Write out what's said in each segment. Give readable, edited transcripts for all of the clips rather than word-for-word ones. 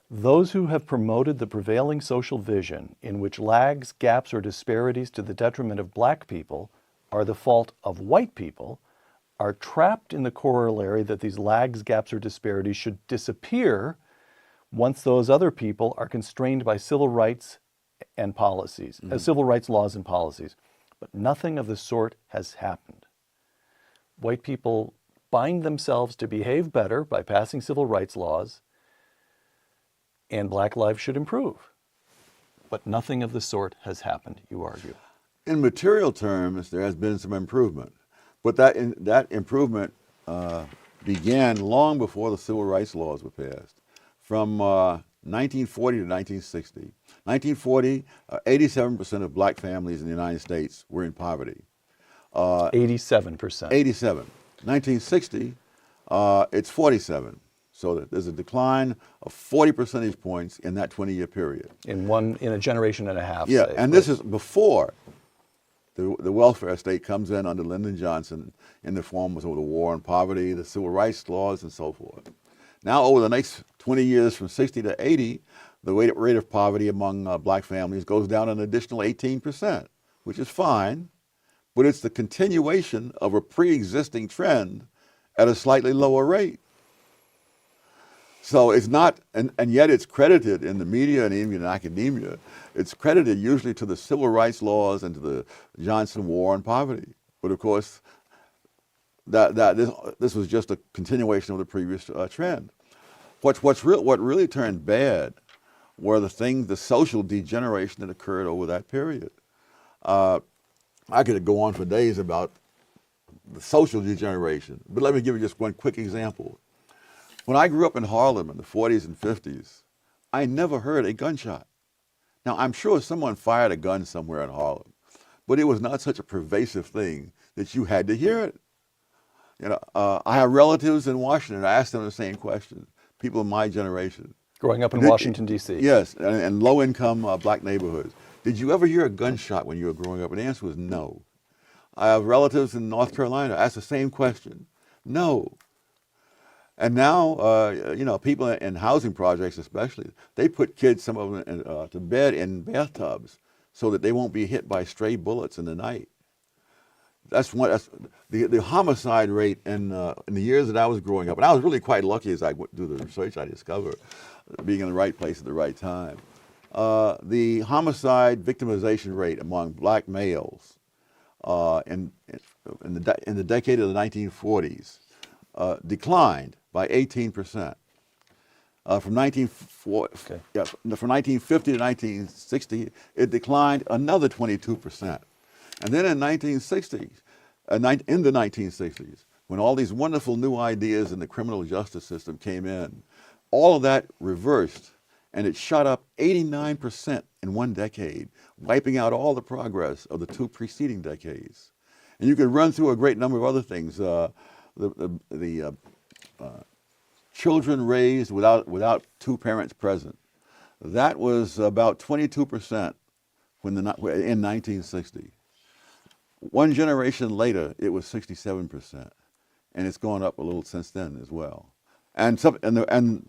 Those who have promoted the prevailing social vision in which lags, gaps, or disparities to the detriment of black people are the fault of white people are trapped in the corollary that these lags, gaps, or disparities should disappear once those other people are constrained by civil rights and policies, civil rights laws and policies. But nothing of the sort has happened. White people bind themselves to behave better by passing civil rights laws, and black lives should improve. But nothing of the sort has happened, you argue. In material terms, there has been some improvement. But that improvement began long before the civil rights laws were passed. From 1940 to 1960. 1940, 87% of black families in the United States were in poverty. 87%. 87. 1960, it's 47. So there's a decline of 40 percentage points in that 20-year period. In a generation and a half. Yeah, say, and this is before the welfare state comes in under Lyndon Johnson in the form of the war on poverty, the civil rights laws, and so forth. Now, over the next 20 years, from 60 to 80, the rate of poverty among black families goes down an additional 18%, which is fine, but it's the continuation of a pre-existing trend at a slightly lower rate. So it's not, and yet it's credited in the media and even in academia, it's credited usually to the civil rights laws and to the Johnson War on poverty. But of course, this was just a continuation of the previous trend. What really turned bad were the social degeneration that occurred over that period. I could go on for days about the social degeneration, but let me give you just one quick example. When I grew up in Harlem in the 40s and 50s, I never heard a gunshot. Now, I'm sure someone fired a gun somewhere in Harlem, but it was not such a pervasive thing that you had to hear it. You know, I have relatives in Washington. I asked them the same question. People in my generation. Growing up in Washington, D.C. Yes, and low-income black neighborhoods. Did you ever hear a gunshot when you were growing up? And the answer was no. I have relatives in North Carolina. I asked the same question. No. And now, you know, people in housing projects especially, they put kids, some of them, to bed in bathtubs so that they won't be hit by stray bullets in the night. That's the homicide rate in the years that I was growing up, and I was really quite lucky as I went through the research I discovered, being in the right place at the right time. The homicide victimization rate among black males in the decade of the 1940s declined by 18%. From 1950 to 1960, it declined another 22%. And then in the 1960s, when all these wonderful new ideas in the criminal justice system came in, all of that reversed, and it shot up 89% in one decade, wiping out all the progress of the two preceding decades. And you could run through a great number of other things. Children raised without two parents present. That was about 22% in 1960. One generation later, it was 67%, and it's gone up a little since then as well. And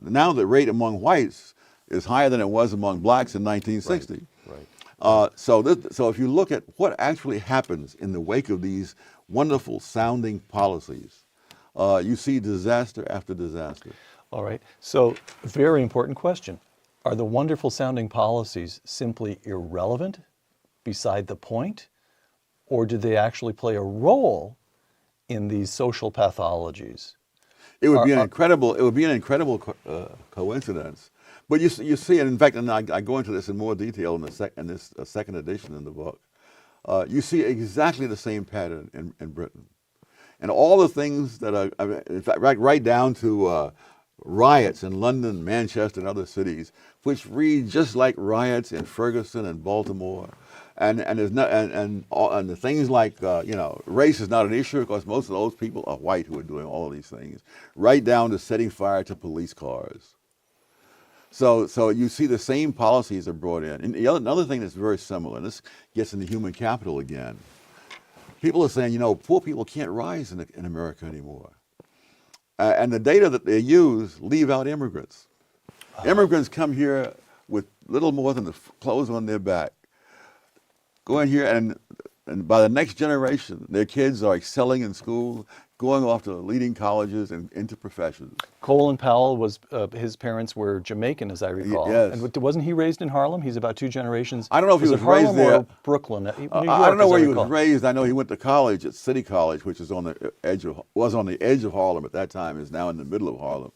now the rate among whites is higher than it was among blacks in 1960. Right. So if you look at what actually happens in the wake of these wonderful sounding policies, you see disaster after disaster. All right. So, very important question. Are the wonderful sounding policies simply irrelevant, beside the point, or do they actually play a role in these social pathologies? It would be an incredible coincidence. But you see, and in fact, and I go into this in more detail in this second edition in the book. You see exactly the same pattern in Britain. And all the things that are, in fact, right down to riots in London, Manchester, and other cities, which read just like riots in Ferguson and Baltimore. And the things like, you know, race is not an issue because most of those people are white who are doing all of these things, right down to setting fire to police cars. So you see the same policies are brought in. And another thing that's very similar, and this gets into human capital again. People are saying, you know, poor people can't rise in America anymore. And the data that they use leave out immigrants. Immigrants come here with little more than the clothes on their back. Go in here, and by the next generation, their kids are excelling in school, going off to leading colleges and into professions. Colin Powell was, his parents were Jamaican, as I recall. Yes. And wasn't he raised in Harlem? He's about 2 generations. I don't know if he was it Harlem raised there. Or Brooklyn. New York, I don't know as where he recall. was raised. I know he went to college at City College, which is on the edge of, was on the edge of Harlem at that time, is now in the middle of Harlem.